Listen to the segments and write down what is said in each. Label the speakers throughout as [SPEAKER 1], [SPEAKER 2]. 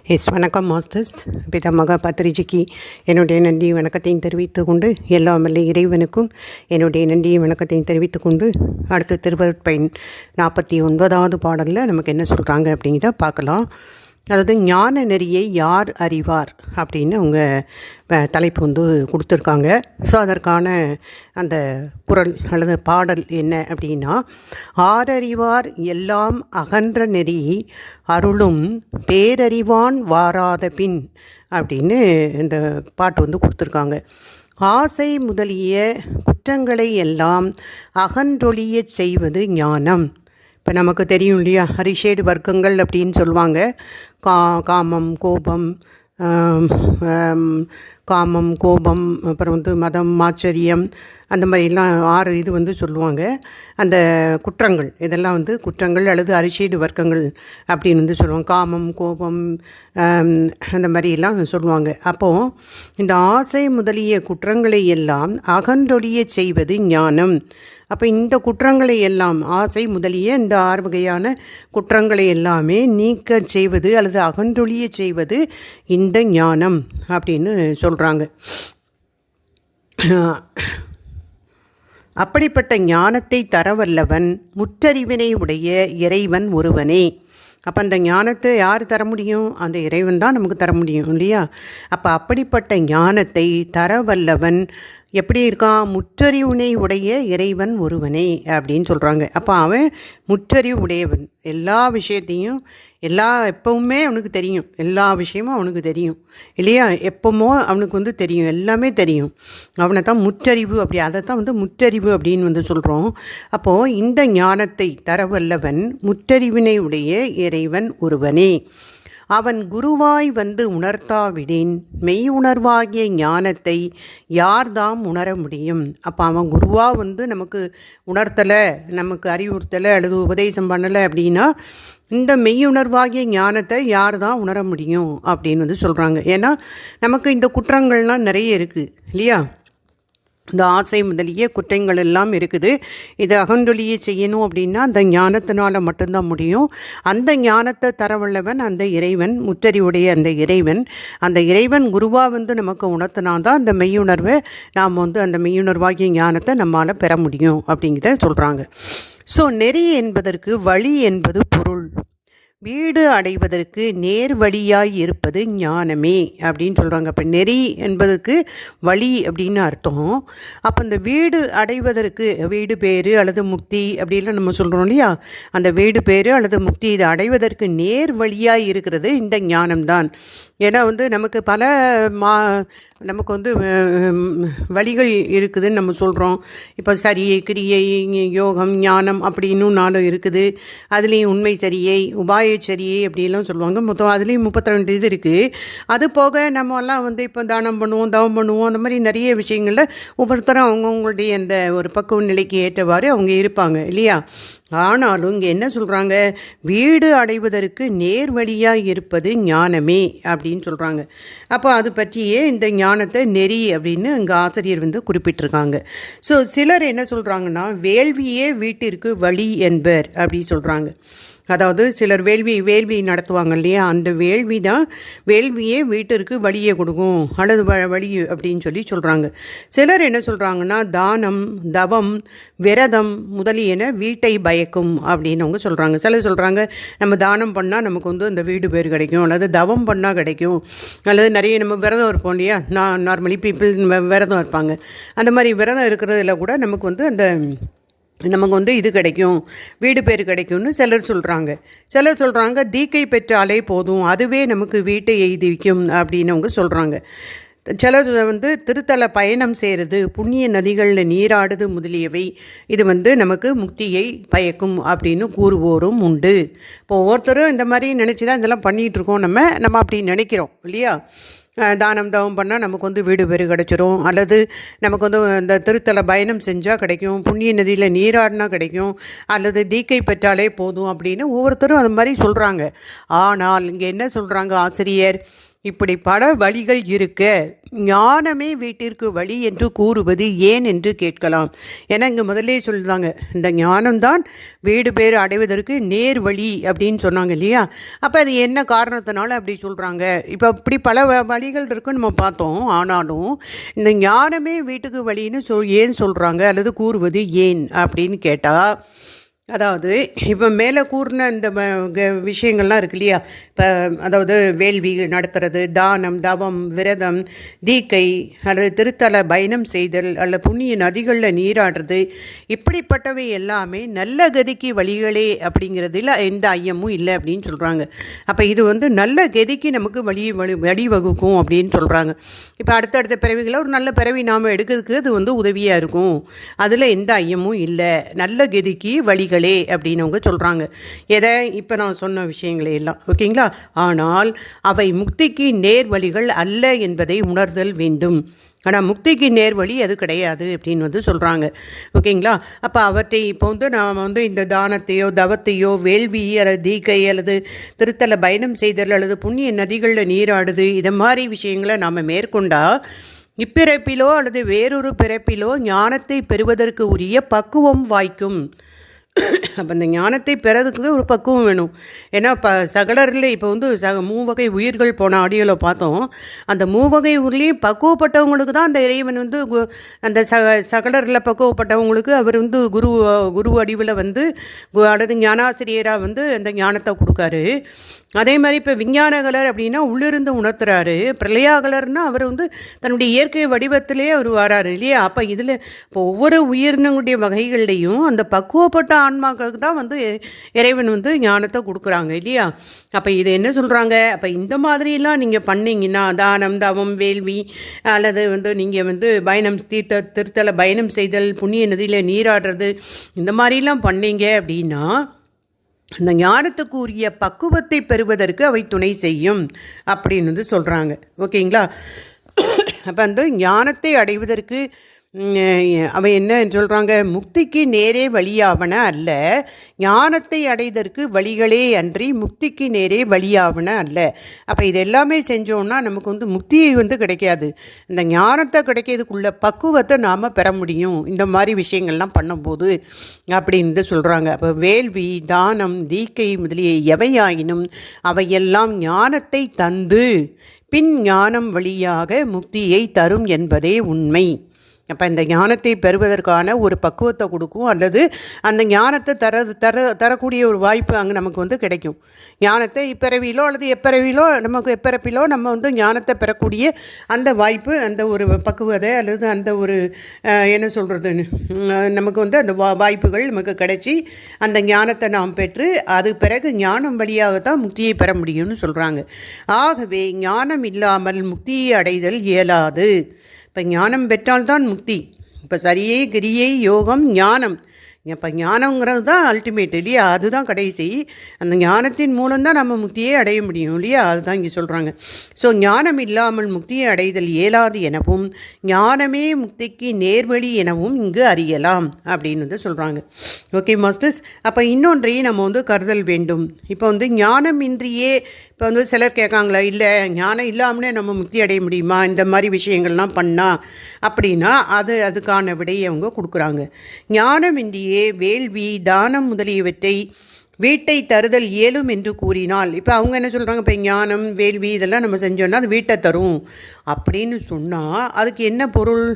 [SPEAKER 1] வணக்கம் மாஸ்டர்ஸ். பிதாமக பத்திரிஜிக்கு என்னுடைய நன்றி வணக்கத்தையும் தெரிவித்து கொண்டு, எல்லாம் வல்ல இறைவனுக்கும் என்னுடைய நன்றி வணக்கத்தையும் தெரிவித்து கொண்டு, அடுத்த திருவருட்பயன் 49வது பாடலில் நமக்கு என்ன சொல்கிறாங்க அப்படிங்கிறத பார்க்கலாம். அதாவது ஞான நெறியை யார் அறிவார் அப்படின்னு அவங்க தலைப்பு கொடுத்துருக்காங்க. ஸோ அதற்கான அந்த குறள் அல்லது பாடல் என்ன அப்படின்னா, ஆரறிவார் எல்லாம் அகன்ற நெறி அருளும் பேரறிவான் வாராத பின் அப்படின்னு இந்த பாட்டு கொடுத்துருக்காங்க. ஆசை முதலிய குற்றங்களை எல்லாம் அகன்றொழிய செய்வது ஞானம். இப்போ நமக்கு தெரியும் இல்லையா, ஹரிஷேடு வர்க்கங்கள் அப்படின்னு சொல்லுவாங்க. காமம், கோபம், அப்புறம் மதம், ஆச்சரியம், அந்த மாதிரிலாம் 6 இது சொல்லுவாங்க. அந்த குற்றங்கள் இதெல்லாம் குற்றங்கள் அல்லது அரிஷீடு வர்க்கங்கள் அப்படின்னு சொல்லுவாங்க. காமம், கோபம், அந்த மாதிரிலாம் சொல்லுவாங்க. அப்போது இந்த ஆசை முதலிய குற்றங்களை எல்லாம் அகன்றொழிய செய்வது ஞானம். அப்போ இந்த குற்றங்களை எல்லாம், ஆசை முதலிய இந்த 6 வகையான குற்றங்களை எல்லாமே நீக்க செய்வது அல்லது அகன்றொழிய செய்வது இந்த ஞானம் அப்படின்னு சொல்கிறாங்க. அப்படிப்பட்ட ஞானத்தை தரவல்லவன் முற்றறிவினை உடைய இறைவன் ஒருவனே. அப்போ அந்த ஞானத்தை யார் தர முடியும்? அந்த இறைவன் தான் நமக்கு தர முடியும் இல்லையா? அப்போ அப்படிப்பட்ட ஞானத்தை தரவல்லவன் எப்படி இருக்கான்? முற்றறிவுனை உடைய இறைவன் ஒருவனே அப்படின்னு சொல்கிறாங்க. அப்போ அவன் முற்றறிவு உடையவன். எல்லா விஷயத்தையும் எப்பவுமே அவனுக்கு தெரியும். எல்லா விஷயமும் அவனுக்கு தெரியும் இல்லையா? எப்பவுமோ அவனுக்கு தெரியும், எல்லாமே தெரியும். அவனை தான் முற்றறிவு, அப்படி அதை தான் முற்றறிவு அப்படின்னு சொல்கிறோம். அப்போது இந்த ஞானத்தை தரவல்லவன் முற்றறிவினை உடைய இறைவன் ஒருவனே. அவன் குருவாய் உணர்த்தாவிடின் மெய் உணர்வாகிய ஞானத்தை யார்தாம் உணர முடியும்? அப்போ அவன் குருவாக நமக்கு உணர்த்தலை, நமக்கு அறிவுறுத்தலை அல்லது உபதேசம் பண்ணலை அப்படின்னா இந்த மெய்யுணர்வாகிய ஞானத்தை யார் தான் உணர முடியும் அப்படின்னு சொல்கிறாங்க. ஏன்னா நமக்கு இந்த குற்றங்கள்லாம் நிறைய இருக்குது இல்லையா? இந்த ஆசை முதலிய குற்றங்கள் எல்லாம் இருக்குது. இதை அகன்றொழிய செய்யணும் அப்படின்னா அந்த ஞானத்தினால மட்டும்தான் முடியும். அந்த ஞானத்தை தரவல்லவன் அந்த இறைவன், முற்றறிவுடைய அந்த இறைவன் குருவாக நமக்கு உணர்த்தினால்தான் அந்த மெய்யுணர்வை நாம் அந்த மெய்யுணர்வாகிய ஞானத்தை நம்மால் பெற முடியும் அப்படிங்கிறத சொல்கிறாங்க. ஸோ நெறி என்பதற்கு வழி என்பது பொருள். வீடு அடைவதற்கு நேர் வழியாய் இருப்பது ஞானமே அப்படின்னு சொல்கிறாங்க. அப்போ நெறி என்பதற்கு வழி அப்படின்னு அர்த்தம். அப்போ அந்த வீடு அடைவதற்கு, வீடு பேரு அல்லது முக்தி அப்படிலாம் நம்ம சொல்கிறோம் இல்லையா? அந்த வீடு பேரு அல்லது முக்தி இதை அடைவதற்கு நேர் வழியாய் இருக்கிறது இந்த ஞானம்தான். ஏன்னா நமக்கு பல நமக்கு வழிகள் இருக்குதுன்னு நம்ம சொல்கிறோம். இப்போ சரியை, கிரியை, யோகம், ஞானம் அப்படின்னு 4 இருக்குது. அதுலேயும் உண்மை சரியை, உபாய சரியை அப்படிலாம் சொல்லுவாங்க. மொத்தம் அதுலேயும் 32 இது இருக்குது. அது போக நம்மலாம் இப்போ தானம் பண்ணுவோம், தவம் பண்ணுவோம், அந்த மாதிரி நிறைய விஷயங்களில் ஒவ்வொருத்தரும் அவங்கவுங்களுடைய அந்த ஒரு பக்குவ நிலைக்கு ஏற்றவாறு அவங்க இருப்பாங்க இல்லையா? ஆனாலும் இங்கே என்ன சொல்கிறாங்க? வீடு அடைவதற்கு நேர் வழியாக இருப்பது ஞானமே அப்படின்னு சொல்கிறாங்க. அப்போ அது பற்றியே இந்த ஞானத்தை நெறி அப்படின்னு இங்கே ஆசிரியர் குறிப்பிட்டிருக்காங்க. ஸோ சிலர் என்ன சொல்கிறாங்கன்னா, வேள்வியே வீட்டிற்கு வழி என்பர் அப்படின்னு சொல்கிறாங்க. அதாவது சிலர் வேள்வி நடத்துவாங்க இல்லையா? அந்த வேள்வியே வீட்டிற்கு வழியை கொடுக்கும் அல்லது வழி அப்படின்னு சொல்கிறாங்க. சிலர் என்ன சொல்கிறாங்கன்னா, தானம், தவம், விரதம் முதலியன வீட்டை பயக்கும் அப்படின்னு அவங்க சொல்கிறாங்க. சிலர் சொல்கிறாங்க, நம்ம தானம் பண்ணால் நமக்கு அந்த வீடு பேர் கிடைக்கும், அல்லது தவம் பண்ணால் கிடைக்கும், அல்லது நிறைய நம்ம விரதம் இருப்போம் இல்லையா? நார்மலி பீப்புள் விரதம் இருப்பாங்க. அந்த மாதிரி விரதம் இருக்கிறதுல கூட நமக்கு அந்த நமக்கு இது கிடைக்கும், வீடு பேர் கிடைக்கும்னு சிலர் சொல்கிறாங்க. தீக்கை பெற்றாலே போதும், அதுவே நமக்கு வீட்டை எய்திக்கும் அப்படின்னு அவங்க சொல்கிறாங்க. சிலர் திருத்தல பயணம் செய்கிறது, புண்ணிய நதிகளில் நீராடுது முதலியவை இது நமக்கு முக்தியை பயக்கும் அப்படின்னு கூறுவோரும் உண்டு. இப்போ ஒவ்வொருத்தரும் இந்த மாதிரி நினச்சி தான் இதெல்லாம் பண்ணிகிட்ருக்கோம். நம்ம அப்படி நினைக்கிறோம் இல்லையா? தானம் தவம் பண்ணால் நமக்கு வீடு பேர் கிடச்சிரும், அல்லது நமக்கு இந்த திருத்தல பயணம் செஞ்சால் கிடைக்கும், புண்ணிய நதியில் நீராடினா கிடைக்கும், அல்லது தீக்கை பெற்றாலே போதும் அப்படின்னு ஒவ்வொருத்தரும் அது மாதிரி சொல்கிறாங்க. ஆனால் இங்கே என்ன சொல்கிறாங்க ஆசிரியர்? இப்படி பல வழிகள் இருக்க ஞானமே வீட்டிற்கு வழி என்று கூறுவது ஏன் என்று கேட்கலாம். ஏன்னா இங்கே முதலே சொல்லுதாங்க, இந்த ஞானம்தான் வீடு பேர் அடைவதற்கு நேர் வழி அப்படின்னு சொன்னாங்க இல்லையா. அப்போ அது என்ன காரணத்தினால அப்படி சொல்கிறாங்க? இப்போ இப்படி பல வழிகள் இருக்குன்னு நம்ம பார்த்தோம். ஆனாலும் இந்த ஞானமே வீட்டுக்கு வழின்னு ஏன் சொல்கிறாங்க அல்லது கூறுவது ஏன் அப்படின்னு கேட்டால், அதாவது இப்போ மேலே கூறின இந்த விஷயங்கள்லாம் இருக்கு இல்லையா. இப்போ அதாவது வேள்வி நடத்துறது, தானம், தவம், விரதம், தீக்கை அல்லது திருத்தல பயணம் செய்தல் அல்லது புண்ணிய நதிகளில் நீராடுறது, இப்படிப்பட்டவை எல்லாமே நல்ல கதிக்கு வழிகளே அப்படிங்கிறதுல எந்த ஐயமும் இல்லை அப்படின்னு சொல்கிறாங்க. அப்போ இது நல்ல கதிக்கு நமக்கு வழிவகுக்கும் அப்படின்னு சொல்கிறாங்க. இப்போ அடுத்தடுத்த பிறவிகளை ஒரு நல்ல பிறவி நாம் எடுக்கிறதுக்கு அது உதவியாக இருக்கும். அதில் எந்த ஐயமும் இல்லை. நல்ல கதிக்கு வழிகளே அப்படின்னு அவங்க சொல்கிறாங்க. எதை? இப்போ நான் சொன்ன விஷயங்களே எல்லாம். ஓகேங்களா? ஆனால் அவை முக்திக்கு நேர் வழிகள் அல்ல என்பதை உணர்தல் வேண்டும். ஆனால் முக்திக்கு நேர்வழி அது கிடையாது அப்படின்னு சொல்கிறாங்க. ஓகேங்களா? அப்போ அவற்றை இப்போ நாம் இந்த தானத்தையோ தவத்தையோ வேள்வி அல்லது தீக்கை அல்லது திருத்தல பயணம் செய்தல் அல்லது புண்ணிய நதிகளில் நீராடுது, இதை மாதிரி விஷயங்களை நாம் மேற்கொண்டால் இப்பிறப்பிலோ அல்லது வேறொரு பிறப்பிலோ ஞானத்தை பெறுவதற்கு உரிய பக்குவம் வாய்க்கும். அப்போ இந்த ஞானத்தை பெறதுக்கு ஒரு பக்குவம் வேணும். ஏன்னா சகலரில் இப்போ மூவகை உயிர்கள் போன ஆடியோவில் பார்த்தோம். அந்த மூவகை உயிர்லேயும் பக்குவப்பட்டவங்களுக்கு தான் அந்த இறைவன் அந்த சகலரில் பக்குவப்பட்டவங்களுக்கு அவர் குரு வடிவில் அல்லது ஞானாசிரியராக அந்த ஞானத்தை கொடுக்காரு. அதே மாதிரி இப்போ விஞ்ஞானகலர் அப்படின்னா உள்ளிருந்து உணர்த்துறாரு. பிரளயாகலர்னால் அவர் தன்னுடைய இயற்கை வடிவத்திலே அவர் வராரு இல்லையா. அப்போ இதில் இப்போ ஒவ்வொரு உயிரினங்களுடைய வகைகள்லையும் அந்த பக்குவப்பட்ட ஆன்மாக்களுக்கு தான் இறைவன் ஞானத்தை கொடுக்குறாங்க இல்லையா. அப்போ இது என்ன சொல்கிறாங்க? அப்போ இந்த மாதிரிலாம் நீங்கள் பண்ணிங்கன்னா, தானம், தவம், வேள்வி அல்லது நீங்கள் பயணம் திருத்தல பயணம் செய்தல், புண்ணிய நதியில் நீராடுறது, இந்த மாதிரிலாம் பண்ணீங்க அப்படின்னா அந்த ஞானத்துக்கு உரிய பக்குவத்தை பெறுவதற்கு அவை துணை செய்யும் அப்படின்னு சொல்கிறாங்க. ஓகேங்களா? அப்போ ஞானத்தை அடைவதற்கு அவை என்ன சொல்கிறாங்க? முக்திக்கு நேரே வழியாவன அல்ல, ஞானத்தை அடைவதற்கு வழிகளே அன்றி முக்திக்கு நேரே வழியாவன அல்ல. அப்போ இது எல்லாமே செஞ்சோன்னா நமக்கு முக்தி கிடைக்காது. இந்த ஞானத்தை கிடைக்கிறதுக்குள்ள பக்குவத்தை நாம் பெற முடியும் இந்த மாதிரி விஷயங்கள்லாம் பண்ணும்போது அப்படின்னு சொல்கிறாங்க. அப்போ வேள்வி, தானம், தீக்கை முதலிய எவையாயினும் அவையெல்லாம் ஞானத்தை தந்து பின் ஞானம் வழியாக முக்தியை தரும் என்பதே உண்மை. அப்போ இந்த ஞானத்தை பெறுவதற்கான ஒரு பக்குவத்தை கொடுக்கும், அல்லது அந்த ஞானத்தை தரக்கூடிய ஒரு வாய்ப்பு அங்கே நமக்கு கிடைக்கும். ஞானத்தை இப்பிறவிலோ அல்லது எப்பிறப்பிலோ நம்ம ஞானத்தை பெறக்கூடிய அந்த வாய்ப்பு, அந்த ஒரு பக்குவத்தை அல்லது அந்த ஒரு என்ன சொல்கிறது, நமக்கு அந்த வாய்ப்புகள் நமக்கு கிடைச்சி அந்த ஞானத்தை நாம் பெற்று அது பிறகு ஞானம் வழியாகத்தான் முக்தியை பெற முடியும்னு சொல்கிறாங்க. ஆகவே ஞானம் இல்லாமல் முக்தியை அடைதல் இயலாது. இப்போ ஞானம் பெற்றால்தான் முக்தி. இப்போ சரியை, கிரியை, யோகம், ஞானம். இப்போ ஞானங்கிறது தான் அல்டிமேட் இல்லையா, அதுதான் கடைசி. அந்த ஞானத்தின் மூலம்தான் நம்ம முக்தியை அடைய முடியும் இல்லையா, அதுதான் இங்கே சொல்கிறாங்க. ஸோ ஞானம் இல்லாமல் முக்தியை அடைதல் இயலாது எனவும் ஞானமே முக்திக்கு நேர்வழி எனவும் இங்கு அறியலாம் அப்படின்னு சொல்கிறாங்க. ஓகே மாஸ்டர்ஸ், அப்போ இன்னொன்றையும் நம்ம கருதல் வேண்டும். இப்போ ஞானம் இன்றியே இப்போ சிலர் கேட்காங்களா, இல்லை ஞானம் இல்லாமலே நம்ம முக்தி அடைய முடியுமா இந்த மாதிரி விஷயங்கள்லாம் பண்ணால் அப்படின்னா அதுக்கான விடையை அவங்க கொடுக்குறாங்க. ஞானமின்றியே வேள்வி, தானம் முதலியவற்றை வீட்டை தருதல் இயலும் என்று கூறினால், இப்போ அவங்க என்ன சொல்கிறாங்க? இப்போ ஞானம், வேள்வி இதெல்லாம் நம்ம செஞ்சோன்னா அது வீட்டை தரும் அப்படின்னு சொன்னால் அதுக்கு என்ன பொருள்?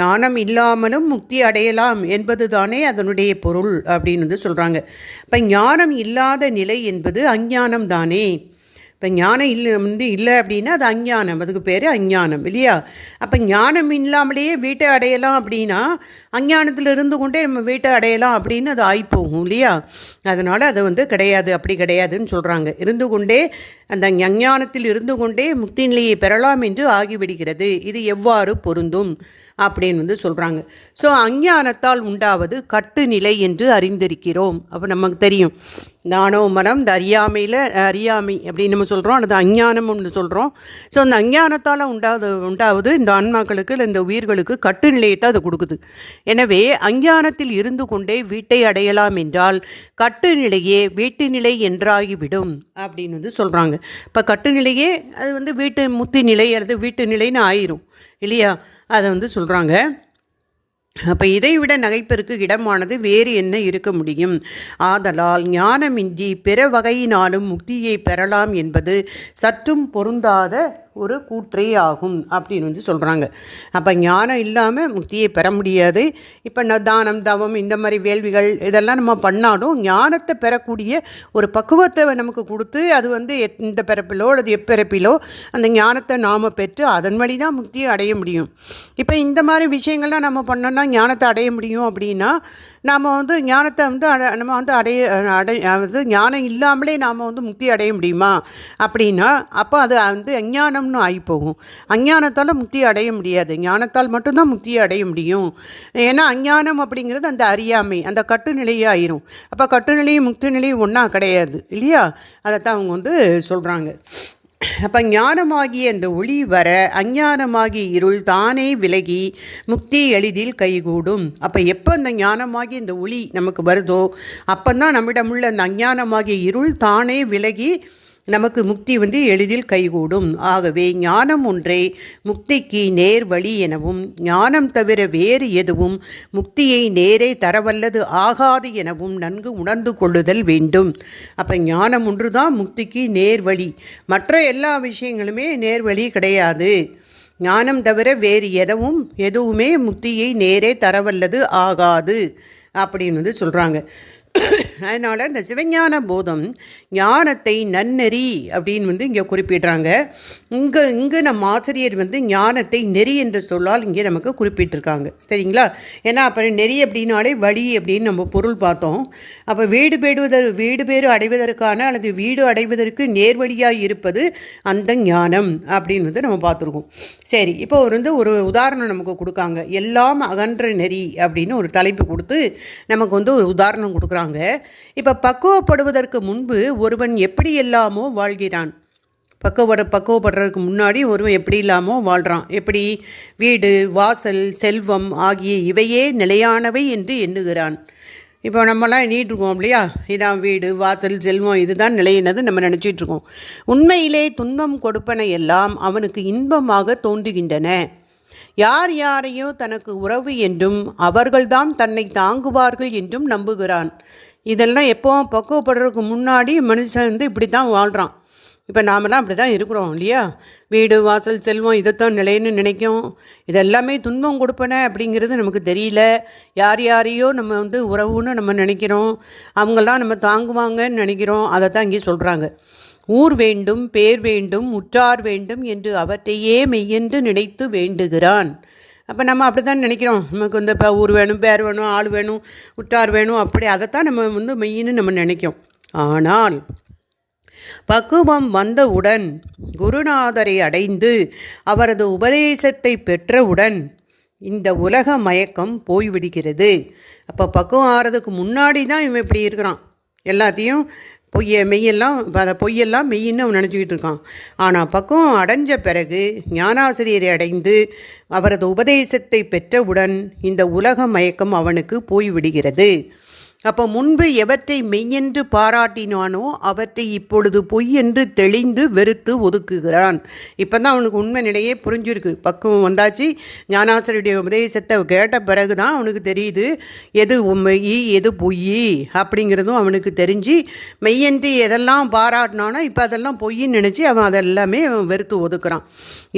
[SPEAKER 1] ஞானம் இல்லாமலும் முக்தி அடையலாம் என்பது தானே அதனுடைய பொருள் அப்படின்னு சொல்கிறாங்க. இப்போ ஞானம் இல்லாத நிலை என்பது அஞ்ஞானம் தானே. இப்போ ஞானம் இல்லை அப்படின்னா அது அஞ்ஞானம், அதுக்கு பேர் அஞ்ஞானம் இல்லையா. அப்போ ஞானம் இல்லாமலேயே வீட்டை அடையலாம் அப்படின்னா அஞ்ஞானத்தில் இருந்து கொண்டே நம்ம வீட்டை அடையலாம் அப்படின்னு அது ஆகிப்போகும் இல்லையா. அதனால் அது கிடையாது, அப்படி கிடையாதுன்னு சொல்கிறாங்க. இருந்து கொண்டே அந்த அஞ்ஞானத்தில் இருந்து கொண்டே முக்தி நிலையை பெறலாம் என்று ஆகிவிடுகிறது. இது எவ்வாறு பொருந்தும் அப்படின்னு சொல்கிறாங்க. ஸோ அஞ்ஞானத்தால் உண்டாவது கட்டுநிலை என்று அறிந்திருக்கிறோம். அப்போ நமக்கு தெரியும் நானோ மனம், இந்த அறியாமை அப்படின்னு நம்ம சொல்கிறோம், அது அஞ்ஞானம்னு சொல்கிறோம். ஸோ அந்த அஞ்ஞானத்தால் உண்டாவது இந்த ஆன்மாக்களுக்கு இல்லை இந்த உயிர்களுக்கு கட்டுநிலையை தான் அது கொடுக்குது. எனவே அஞ்ஞானத்தில் இருந்து கொண்டே வீட்டை அடையலாம் என்றால் கட்டுநிலையே வீட்டு நிலை என்றாகிவிடும் அப்படின்னு சொல்கிறாங்க. இப்போ கட்டுநிலையே அது வீட்டு முத்தி நிலை அல்லது வீட்டு நிலைன்னு ஆயிரும் இல்லையா, அதை சொல்கிறாங்க. அப்போ இதைவிட நகைப்பிற்கு இடமானது வேறு என்ன இருக்க முடியும்? ஆதலால் ஞானமின்றி பிற வகையினாலும் முக்தியை பெறலாம் என்பது சற்றும் பொருந்தாத ஒரு கூற்றே ஆகும் அப்படின்னு சொல்கிறாங்க. அப்போ ஞானம் இல்லாமல் முக்தியை பெற முடியாது. இப்போ தானம், தவம், இந்த மாதிரி வேள்விகள் இதெல்லாம் நம்ம பண்ணாலும் ஞானத்தை பெறக்கூடிய ஒரு பக்குவத்தை நமக்கு கொடுத்து அது இந்த பிறப்பிலோ அல்லது எப்பிறப்பிலோ அந்த ஞானத்தை நாம் பெற்று அதன் வழி தான் முக்தியை அடைய முடியும். இப்போ இந்த மாதிரி விஷயங்கள்லாம் நம்ம பண்ணோன்னா ஞானத்தை அடைய முடியும். அப்படின்னா நாம் ஞானத்தை நம்ம ஞானம் இல்லாமலே நாம் முக்தி அடைய முடியுமா அப்படின்னா அப்போ அது அஞ்ஞானம்னு ஆகிப்போகும். அஞ்ஞானத்தால் முக்தி அடைய முடியாது, ஞானத்தால் மட்டும்தான் முக்தியை அடைய முடியும். ஏன்னா அஞ்ஞானம் அப்படிங்கிறது அந்த அறியாமை, அந்த கட்டுநிலையே ஆயிரும். அப்போ கட்டுநிலையும் முக்தி நிலையும் ஒன்றா கிடையாது இல்லையா, அதைத்தான் அவங்க சொல்கிறாங்க. அப்போ ஞானமாகிய அந்த ஒளி வர அஞ்ஞானமாகிய இருள் தானே விலகி முக்தி எளிதில் கைகூடும். அப்போ எப்போ அந்த ஞானமாகிய இந்த ஒளி நமக்கு வருதோ அப்போதான் நம்மிடமுள்ள அந்த அஞ்ஞானமாகிய இருள் தானே விலகி நமக்கு முக்தி எளிதில் கைகூடும். ஆகவே ஞானம் ஒன்றே முக்திக்கு நேர் வழி எனவும் ஞானம் தவிர வேறு எதுவும் முக்தியை நேரே தரவல்லது ஆகாது எனவும் நன்கு உணர்ந்து கொள்ளுதல் வேண்டும். அப்போ ஞானம் ஒன்று தான் முக்திக்கு நேர் வழி, மற்ற எல்லா விஷயங்களுமே நேர் வழி கிடையாது. ஞானம் தவிர வேறு எதுவுமே முக்தியை நேரே தரவல்லது ஆகாது அப்படின்னு சொல்கிறாங்க. அதனால் இந்த சிவஞான போதம் ஞானத்தை நன்னெறி அப்படின்னு இங்கே குறிப்பிடுறாங்க. இங்கே நம்ம ஆசிரியர் ஞானத்தை நெறி என்ற சொல்லால் இங்கே நமக்கு குறிப்பிட்டிருக்காங்க. சரிங்களா? ஏன்னா அப்புறம் நெறி அப்படின்னாலே வழி அப்படின்னு நம்ம பொருள் பார்த்தோம். அப்போ வீடு பேறு அடைவதற்கான அல்லது வீடு அடைவதற்கு நேர்வழியாக இருப்பது அந்த ஞானம் அப்படின்னு நம்ம பார்த்துருக்கோம். சரி, இப்போ ஒரு உதாரணம் நமக்கு கொடுக்காங்க. எல்லாம் அகன்ற நெறி அப்படின்னு ஒரு தலைப்பு கொடுத்து நமக்கு ஒரு உதாரணம் கொடுக்குறாங்க. இப்போ பக்குவப்படுவதற்கு முன்பு ஒருவன் எப்படி எல்லாமோ வாழ்கிறான். பக்குவப்படுறதுக்கு முன்னாடி ஒருவன் எப்படி இல்லாமோ வாழ்கிறான். எப்படி? வீடு, வாசல், செல்வம் ஆகிய இவையே நிலையானவை என்று எண்ணுகிறான். இப்போ நம்மலாம் எண்ணிகிட்ருக்கோம் இல்லையா, இதான் வீடு, வாசல், செல்வம், இதுதான் நிலையினது நம்ம நினச்சிட்ருக்கோம். உண்மையிலே துன்பம் கொடுப்பன எல்லாம் அவனுக்கு இன்பமாக தோன்றுகின்றன. யாரையோ தனக்கு உறவு என்றும் அவர்கள்தான் தன்னை தாங்குவார்கள் என்றும் நம்புகிறான். இதெல்லாம் எப்போவும் பக்குவப்படுறதுக்கு முன்னாடி மனுஷன் இப்படி தான் வாழ்கிறான். இப்போ நாமெல்லாம் அப்படி தான் இருக்கிறோம் இல்லையா? வீடு, வாசல், செல்வம் இதைத்தான் நிலைன்னு நினைக்கும். இதெல்லாமே துன்பம் கொடுப்பன அப்படிங்கிறது நமக்கு தெரியல. யாரையோ நம்ம உறவுன்னு நம்ம நினைக்கிறோம், அவங்களாம் நம்ம தாங்குவாங்கன்னு நினைக்கிறோம். அதை தான் இங்கே சொல்கிறாங்க. ஊர் வேண்டும், பேர் வேண்டும், உற்றார் வேண்டும் என்று அவற்றையே மெய்யென்று நினைத்து வேண்டுகிறான். அப்போ நம்ம அப்படி தான் நினைக்கிறோம். நமக்கு இப்போ ஊர் வேணும், பேர் வேணும், ஆள் வேணும், உற்றார் வேணும், அப்படி அதைத்தான் நம்ம மெய்யின்னு நம்ம நினைக்கும். ஆனால் பக்குவம் வந்தவுடன் குருநாதரை அடைந்து அவரது உபதேசத்தை பெற்றவுடன் இந்த உலக மயக்கம் போய்விடுகிறது. அப்போ பக்குவம் ஆகிறதுக்கு முன்னாடி தான் இவன் இப்படி இருக்கிறான். எல்லாத்தையும் பொய்யெல்லாம் மெய்யின்னு அவன் நினச்சிக்கிட்டு இருக்கான். ஆனால் பக்குவம் அடைஞ்ச பிறகு ஞானாசிரியரை அடைந்து அவரது உபதேசத்தை பெற்றவுடன் இந்த உலக மயக்கம் அவனுக்கு போய்விடுகிறது. அப்போ முன்பு எவற்றை மெய்யென்று பாராட்டினானோ அவற்றை இப்பொழுது பொய் என்று தெளிந்து வெறுத்து ஒதுக்குகிறான். இப்போ தான் அவனுக்கு உண்மை நிலையே புரிஞ்சிருக்கு. பக்குவம் வந்தாச்சு. ஞானாசிரியருடைய உபதேசத்தை கேட்ட பிறகு தான் அவனுக்கு தெரியுது எது மெய் எது பொய் அப்படிங்கிறதும் அவனுக்கு தெரிஞ்சு மெய்யென்று எதெல்லாம் பாராட்டினானோ இப்போ அதெல்லாம் பொய்ன்னு நினச்சி அவன் அதெல்லாமே வெறுத்து ஒதுக்குறான்.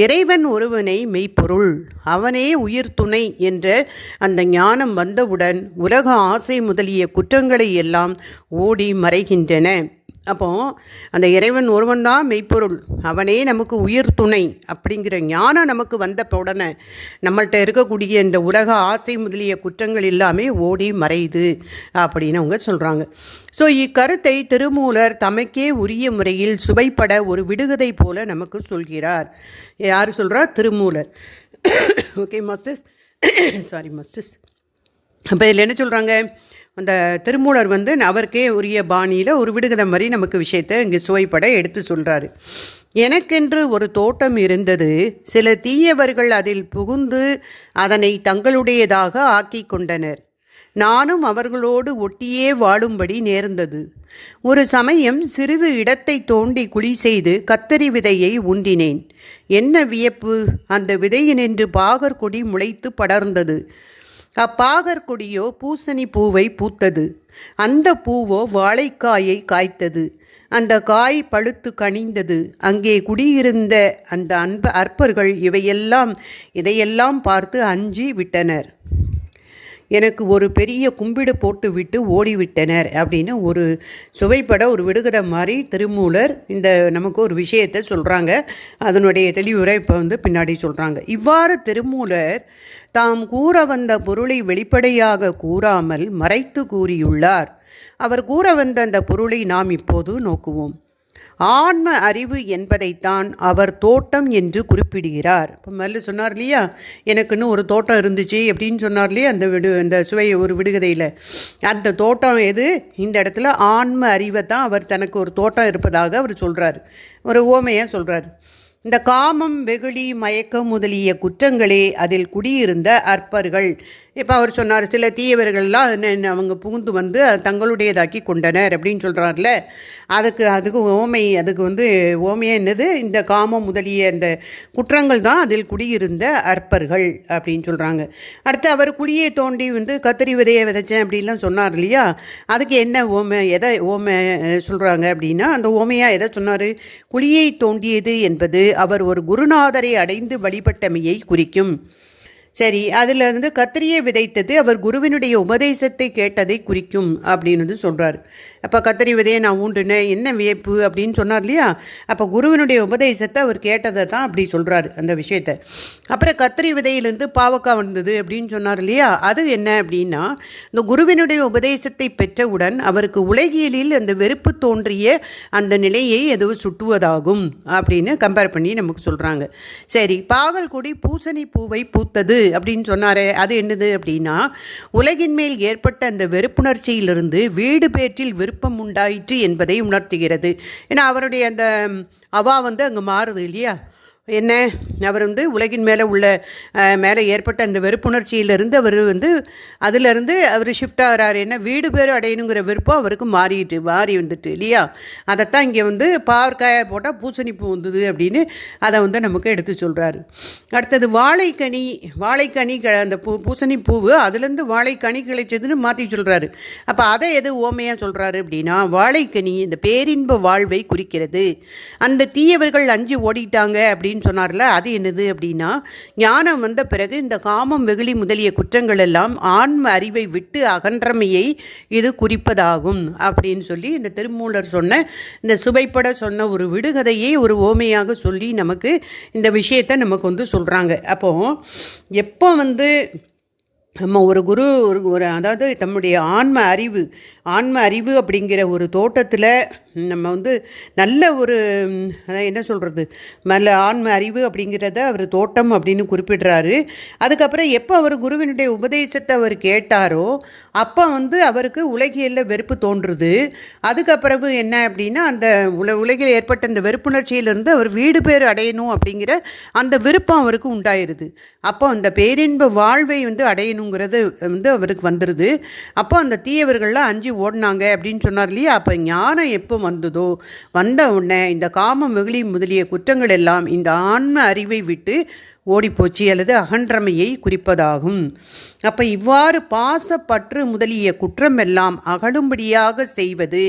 [SPEAKER 1] இறைவன் ஒருவனை மெய்ப்பொருள், அவனே உயிர் துணை என்ற அந்த ஞானம் வந்தவுடன் உலக ஆசை முதலிய குற்றங்களை எல்லாம் ஓடி மறைகின்றன. அப்போ அந்த இறைவன் ஒருவன் தான் மெய்ப்பொருள், அவனே நமக்கு உயிர் துணை அப்படிங்கிற ஞானம் நமக்கு வந்த உடனே நம்மள்கிட்ட இருக்கக்கூடிய இந்த உலக ஆசை முதலிய குற்றங்கள் எல்லாமே ஓடி மறையுது அப்படின்னு அவங்க சொல்கிறாங்க. ஸோ இக்கருத்தை திருமூலர் தமக்கே உரிய முறையில் சுவைப்பட ஒரு விடுகதை போல நமக்கு சொல்கிறார். யார் சொல்கிறார்? Thirumoolar. Okay masters, sorry masters. அப்போ இதில் என்ன சொல்கிறாங்க, அந்த திருமூலர் வந்து அவருக்கே உரிய பாணியில் ஒரு விடுகதை மாதிரி நமக்கு விஷயத்தை இங்கே சுவைப்பட எடுத்து சொல்கிறாரு. எனக்கென்று ஒரு தோட்டம் இருந்தது, சில தீயவர்கள் அதில் புகுந்து அதனை தங்களுடையதாக ஆக்கி கொண்டனர். நானும் அவர்களோடு ஒட்டியே வாழும்படி நேர்ந்தது. ஒரு சமயம் சிறிது இடத்தை தோண்டி குழி செய்து கத்தரி விதையை ஊன்றினேன். என்ன வியப்பு! அந்த விதையினின்று பாகற்கொடி முளைத்து படர்ந்தது. அப்பாகற்கொடியோ பூசணி பூவை பூத்தது. அந்த பூவோ வாழைக்காயை காய்த்தது. அந்த காய் பழுத்து கனிந்தது. அங்கே குடியிருந்த அந்த அற்பர்கள் இதையெல்லாம் பார்த்து அஞ்சி விட்டனர். எனக்கு ஒரு பெரிய கும்பிடு போட்டு விட்டு ஓடிவிட்டனர் அப்படின்னு ஒரு சுவைப்பட ஒரு விடுகதை மாதிரி திருமூலர் இந்த நமக்கு ஒரு விஷயத்தை சொல்கிறாங்க. அதனுடைய தெளிவுரை இப்போ பின்னாடி சொல்கிறாங்க. இவ்வாறு திருமூலர் தாம் கூற வந்த பொருளை வெளிப்படையாக கூறாமல் மறைத்து கூறியுள்ளார். அவர் கூற வந்த அந்த பொருளை நாம் இப்போது நோக்குவோம். ஆன்ம அறிவு என்பதைத்தான் அவர் தோட்டம் என்று குறிப்பிடுகிறார். இப்போ மேலே சொன்னார் இல்லையா, எனக்குன்னு ஒரு தோட்டம் இருந்துச்சு அப்படின்னு சொன்னார் இல்லையா அந்த சுவை ஒரு விடுகதையில். அந்த தோட்டம் எது? இந்த இடத்துல ஆன்ம அறிவை தான் அவர் தனக்கு ஒரு தோட்டம் இருப்பதாக அவர் சொல்கிறார். ஒரு ஓமையாக சொல்கிறார். இந்த காமம், வெகுளி, மயக்கம் முதலிய குற்றங்களே அதில் குடியிருந்த அற்பர்கள். இப்போ அவர் சொன்னார், சில தீயவர்கள்லாம் அவங்க புகுந்து வந்து தங்களுடையதாக்கி கொண்டனர் அப்படின்னு சொல்கிறார்ல. அதுக்கு ஓமையாக என்னது? இந்த காமம் முதலிய இந்த குற்றங்கள் தான் அதில் குடியிருந்த அற்பர்கள் அப்படின்னு சொல்கிறாங்க. அடுத்து அவர் குழியை தோண்டி கத்தரி விதையை விதைச்சேன் அப்படின்லாம் சொன்னார் இல்லையா. அதுக்கு என்ன ஓமை சொல்கிறாங்க அப்படின்னா, அந்த ஓமையாக எதை சொன்னார்? குழியை தோண்டியது என்பது அவர் ஒரு குருநாதரை அடைந்து வழிபட்டமையை குறிக்கும். சரி, அதில் கத்திரியை விதைத்தது அவர் குருவினுடைய உபதேசத்தை கேட்டதை குறிக்கும் அப்படின்னு சொல்கிறார். அப்போ கத்திரி விதையை நான் ஊன்றுனேன், என்ன வியப்பு அப்படின்னு சொன்னார் இல்லையா. அப்போ குருவினுடைய உபதேசத்தை அவர் கேட்டதை தான் அப்படி சொல்கிறாரு அந்த விஷயத்தை. அப்புறம் கத்திரி விதையிலேருந்து பாவக்காய் வந்தது அப்படின்னு சொன்னார் இல்லையா. அது என்ன அப்படின்னா, இந்த குருவினுடைய உபதேசத்தை பெற்றவுடன் அவருக்கு உலகியலில் அந்த வெறுப்பு தோன்றிய அந்த நிலையை எதுவும் சுட்டுவதாகும் அப்படின்னு கம்பேர் பண்ணி நமக்கு சொல்கிறாங்க. சரி, பாகல்கொடி பூசணி பூவை பூத்தது அப்படின்னு சொன்னாரே, அது என்னது அப்படின்னா, உலகின் மேல் ஏற்பட்ட அந்த வெறுப்புணர்ச்சியிலிருந்து வீடு பேற்றில் விருப்பம் உண்டாயிற்று என்பதை உணர்த்துகிறது. ஏன்னா அவருடைய அந்த அவா அங்கே மாறுது இல்லையா. என்ன, அவர் உலகின் மேலே ஏற்பட்ட அந்த வெறுப்புணர்ச்சியிலிருந்து அவர் அதிலிருந்து அவர் ஷிஃப்ட் ஆகிறார். என்ன, வீடு பேர் அடையணுங்கிற விருப்பம் அவருக்கு மாறி வந்துட்டு இல்லையா. அதைத்தான் இங்கே பாவற்காயை போட்டால் பூசணி பூ வந்தது அப்படின்னு அதை நமக்கு எடுத்து சொல்கிறாரு. அடுத்தது வாழைக்கனி அந்த பூசணி பூவு அதுலேருந்து வாழைக்கனி கிடைச்சதுன்னு மாற்றி சொல்கிறாரு. அப்போ அதை எது ஓமையாக சொல்கிறாரு அப்படின்னா, வாழைக்கனி இந்த பேரின்ப வாழ்வை குறிக்கிறது. அந்த தீயவர்கள் அஞ்சு ஓடிட்டாங்க அப்படின்னு சொன்னார்ல, அது என்னது அப்படின்னா, ஞானம் வந்த பிறகு இந்த காமம், வெகுளி முதலிய குற்றங்கள் எல்லாம் ஆன்ம அறிவை விட்டு அகன்றமையை இது குறிப்பதாகும் அப்படின்னு சொல்லி இந்த திருமூலர் சொன்ன இந்த சுவைப்பட சொன்ன ஒரு விடுகதையை ஒரு ஓமையாக சொல்லி நமக்கு இந்த விஷயத்தை நமக்கு சொல்கிறாங்க. அப்போ எப்போ நம்ம ஒரு குரு அதாவது தம்முடைய ஆன்ம அறிவு அப்படிங்கிற ஒரு தோட்டத்தில் நம்ம நல்ல ஒரு என்ன சொல்கிறது, நல்ல ஆன்ம அறிவு அப்படிங்கிறத அவர் தோட்டம் அப்படின்னு குறிப்பிடுறாரு. அதுக்கப்புறம் எப்போ அவர் குருவினுடைய உபதேசத்தை அவர் கேட்டாரோ அப்போ அவருக்கு உலகியலில் வெறுப்பு தோன்றுது. அதுக்கப்புறம் என்ன அப்படின்னா, அந்த உலகில் ஏற்பட்ட அந்த வெறுப்புணர்ச்சியிலிருந்து அவர் வீடு பேர் அடையணும் அப்படிங்கிற அந்த விருப்பம் அவருக்கு உண்டாயிருது. அப்போ அந்த பேரின்ப வாழ்வை அடையணுங்கிறது அவருக்கு வந்துடுது. அப்போ அந்த தீயவர்கள்லாம் அஞ்சு ஓடினாங்க அப்படின்னு சொன்னார் இல்லையா. அப்போ ஞானம் எப்போ வந்த உடனே இந்த காமம், வெகுளி முதலிய குற்றங்கள் எல்லாம் இந்த ஆன்ம அறிவை விட்டு ஓடிப்போச்சு அல்லது அகன்றமையை குறிப்பதாகும். அப்போ இவ்வாறு பாசப்பற்று முதலிய குற்றமெல்லாம் அகலும்படியாக செய்வது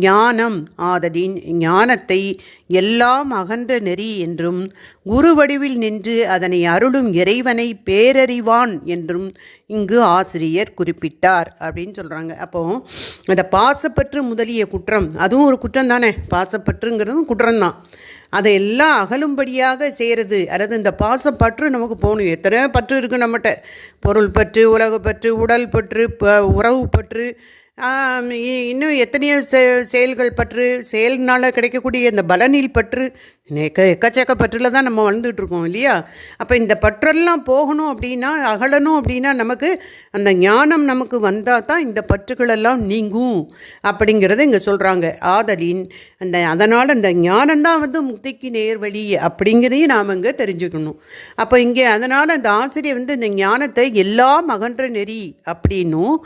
[SPEAKER 1] ஞானம் ஆதலின் ஞானத்தை எல்லாம் அகன்ற நெறி என்றும் குரு வடிவில் நின்று அதனை அருளும் இறைவனை பேரறிவான் என்றும் இங்கு ஆசிரியர் குறிப்பிட்டார் அப்படின்னு சொல்கிறாங்க. அப்போது அந்த பாசப்பற்று முதலிய குற்றம் அதுவும் ஒரு குற்றம் தானே. பாசப்பற்றுங்கிறதும் குற்றம்தான். அதையெல்லாம் அகலும்படியாக செய்கிறது. அதாவது இந்த பாசப்பற்று நமக்கு போகணும். எத்தனையோ பற்று இருக்குது நம்மகிட்ட. பொருள் பற்று, உலகப்பற்று, உடல் பற்று, உறவு பற்று, இன்னும் எத்தனையோ செயல்கள் பற்று, செயல்னால் கிடைக்கக்கூடிய இந்த பலனில் பற்று, எக்கச்சக்க பற்றில் தான் நம்ம வாழ்ந்துட்டுருக்கோம் இல்லையா? அப்போ இந்த பற்றெல்லாம் போகணும் அப்படின்னா, அகலணும் அப்படின்னா, நமக்கு அந்த ஞானம் நமக்கு வந்தால் தான் இந்த பற்றுகளெல்லாம் நீங்கும் அப்படிங்கிறத இங்கே சொல்கிறாங்க. ஆதலின் அதனால் அந்த ஞானம்தான் வந்து முக்திக்கு நேர்வழி அப்படிங்கிறதையும் நாம் இங்கே தெரிஞ்சுக்கணும். அப்போ இங்கே அதனால் அந்த ஆசிரியர் வந்து இந்த ஞானத்தை எல்லாம் அகன்ற நெறி அப்படின்னும்,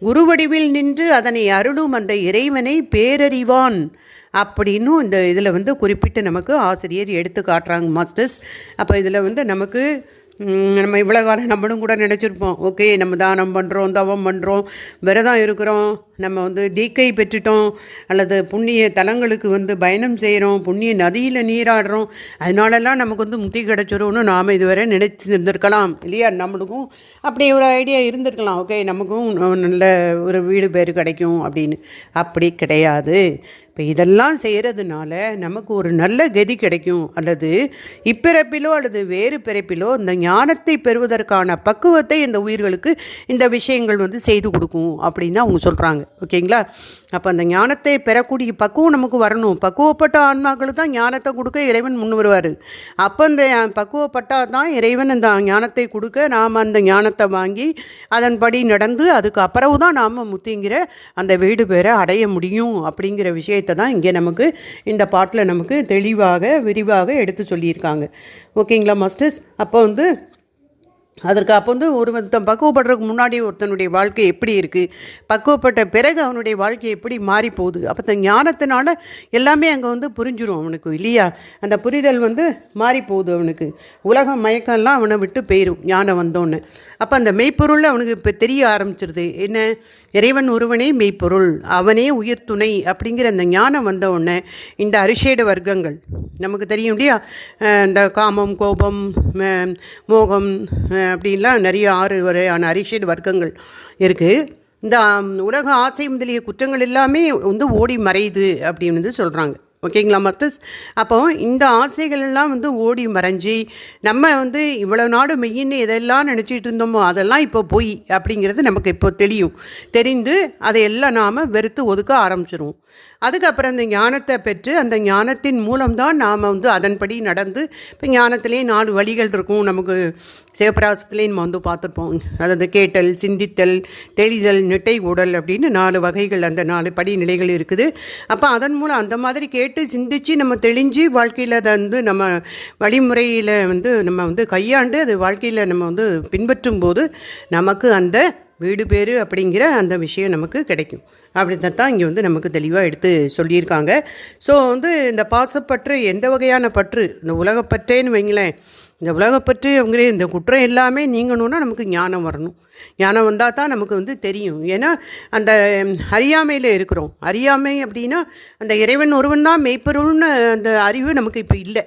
[SPEAKER 1] குருவடிவில் நின்று அதனை அருளும் அந்த இறைவனை பேரறிவான் அப்படின்னும் இந்த இதில் வந்து குறிப்பிட்டு நமக்கு ஆசிரியர் எடுத்து காட்டுறாங்க மாஸ்டர்ஸ். அப்போ இதில் வந்து நமக்கு நம்ம இவ்வளோ காலம் நம்மளும் கூட நினச்சிருப்போம், ஓகே நம்ம தானம் பண்ணுறோம், தவம் பண்ணுறோம், விரதம் இருக்கிறோம், நம்ம வந்து தீக்கை பெற்றுட்டோம், அல்லது புண்ணிய தலங்களுக்கு வந்து பயணம் செய்கிறோம், புண்ணிய நதியில் நீராடுறோம், அதனாலலாம் நமக்கு வந்து முக்தி கிடச்சிரும்னு நாம் இதுவரை நினைத்து இருந்திருக்கலாம் இல்லையா? நம்மளுக்கும் அப்படி ஒரு ஐடியா இருந்திருக்கலாம், ஓகே நமக்கும் நல்ல ஒரு வீடு பேர் கிடைக்கும் அப்படின்னு. அப்படி கிடையாது. இப்போ இதெல்லாம் செய்கிறதுனால நமக்கு ஒரு நல்ல கதி கிடைக்கும், அல்லது இப்பிறப்பிலோ அல்லது வேறு பிறப்பிலோ இந்த ஞானத்தை பெறுவதற்கான பக்குவத்தை இந்த உயிர்களுக்கு இந்த விஷயங்கள் வந்து செய்து கொடுக்கும் அப்படின்னு தான் அவங்க சொல்கிறாங்க. ஓகேங்களா? அப்போ அந்த ஞானத்தை பெறக்கூடிய பக்குவம் நமக்கு வரணும். பக்குவப்பட்ட ஆன்மாக்களுக்கு தான் ஞானத்தை கொடுக்க இறைவன் முன் வருவார். அப்போ அந்த பக்குவப்பட்டால் தான் இறைவன் அந்த ஞானத்தை கொடுக்க நாம் அந்த ஞானத்தை வாங்கி அதன்படி நடந்து அதுக்கு அப்புறவு தான் நாம் முத்திங்கிற அந்த வீடு பேரை அடைய முடியும் அப்படிங்கிற விஷயத்தை தான் இங்கே நமக்கு இந்த பாட்டில் நமக்கு தெளிவாக விரிவாக எடுத்து சொல்லியிருக்காங்க. ஓகேங்களா மாஸ்டர்ஸ்? அப்போ வந்து அதற்கு அப்போ வந்து ஒருத்தன் பக்குவப்படுறதுக்கு முன்னாடி ஒருத்தனுடைய வாழ்க்கை எப்படி இருக்குது, பக்குவப்பட்ட பிறகு அவனுடைய வாழ்க்கை எப்படி மாறி போகுது, அப்போ அந்த ஞானத்தினால எல்லாமே அங்கே வந்து புரிஞ்சிடும் அவனுக்கு இல்லையா? அந்த புரிதல் வந்து மாறி போகுது அவனுக்கு. உலக மயக்கம்லாம் அவனை விட்டு போயிடும் ஞானம் வந்தோன்னு. அப்போ அந்த மெய்ப்பொருள் அவனுக்கு இப்போ தெரிய ஆரம்பிச்சிருது. என்ன? இறைவன் ஒருவனே மெய்ப்பொருள், அவனே உயிர் துணை அப்படிங்கிற அந்த ஞானம் வந்தவுடனே இந்த அரிஷேட வர்க்கங்கள் நமக்கு தெரியும் இல்லையா? இந்த காமம், கோபம், மோகம் அப்படின்லாம் நிறைய 6 வரையான அரிஷேட வர்க்கங்கள் இருக்குது. இந்த உலக ஆசை முதலிய குற்றங்கள் எல்லாமே வந்து ஓடி மறையுது அப்படின்னு வந்து சொல்கிறாங்க. ஓகேங்களா மாஸ்டர்ஸ்? அப்போ இந்த ஆசைகள் எல்லாம் வந்து ஓடி மறைஞ்சி நம்ம வந்து இவ்வளோ நாடு மெய்யின்னு எதெல்லாம் நினச்சிட்டு இருந்தோமோ அதெல்லாம் இப்போ போய் அப்படிங்கிறது நமக்கு இப்போ தெரிந்து அதையெல்லாம் நாம் வெறுத்து ஒதுக்க ஆரம்பிச்சிருவோம். அதுக்கப்புறம் அந்த ஞானத்தை பெற்று அந்த ஞானத்தின் மூலம்தான் நாம் வந்து அதன்படி நடந்து, இப்போ ஞானத்திலே 4 வழிகள் இருக்கும் நமக்கு. சிவபிராசத்துலேயே நம்ம வந்து பார்த்துருப்போம். அதாவது கேட்டல், சிந்தித்தல், தெளிதல், நிட்டை உடல் அப்படின்னு 4 வகைகள், அந்த 4 படிநிலைகள் இருக்குது. அப்போ அதன் மூலம் அந்த மாதிரி கேட்டு சிந்தித்து நம்ம தெளிஞ்சு வாழ்க்கையில் அதை வந்து நம்ம வழிமுறையில் வந்து நம்ம வந்து கையாண்டு அது வாழ்க்கையில் நம்ம வந்து பின்பற்றும் போது நமக்கு அந்த வீடு பேர் அப்படிங்கிற அந்த விஷயம் நமக்கு கிடைக்கும். அப்படித்தான் இங்கே வந்து நமக்கு தெளிவாக எடுத்து சொல்லியிருக்காங்க. ஸோ வந்து இந்த பாசப்பற்று எந்த வகையான பற்று, இந்த உலகப்பற்றேன்னு வைங்களேன், இந்த உலகப்பற்று அப்படிங்கிற இந்த குற்றம் எல்லாமே நீங்கணுன்னா நமக்கு ஞானம் வரணும். ஞானம் வந்தால் தான் நமக்கு வந்து தெரியும். ஏன்னா அந்த அறியாமையில் இருக்கிறோம். அறியாமை அப்படின்னா அந்த இறைவன் ஒருவன் தான் மெய்ப்பொருள்னு அந்த அறிவு நமக்கு இப்போ இல்லை,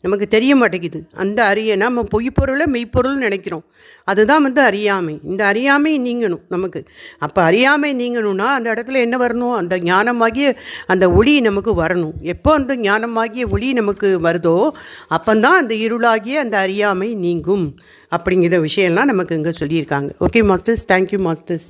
[SPEAKER 1] நமக்கு தெரிய மாட்டேங்குது. அந்த நம்ம பொய்ப்பொருளை மெய்ப்பொருள்னு நினைக்கிறோம். அதுதான் வந்து அறியாமை. இந்த அறியாமை நீங்கணும் நமக்கு. அப்போ அறியாமை நீங்கணும்னா அந்த இடத்துல என்ன வரணும்? அந்த ஞானமாகிய அந்த ஒளி நமக்கு வரணும். எப்போ அந்த ஞானமாகிய ஒளி நமக்கு வருதோ அப்போந்தான் அந்த இருளாகிய அந்த அறியாமை நீங்கும் அப்படிங்கிற விஷயம்லாம் நமக்கு இங்கே சொல்லியிருக்காங்க. Okay masters, thank you masters.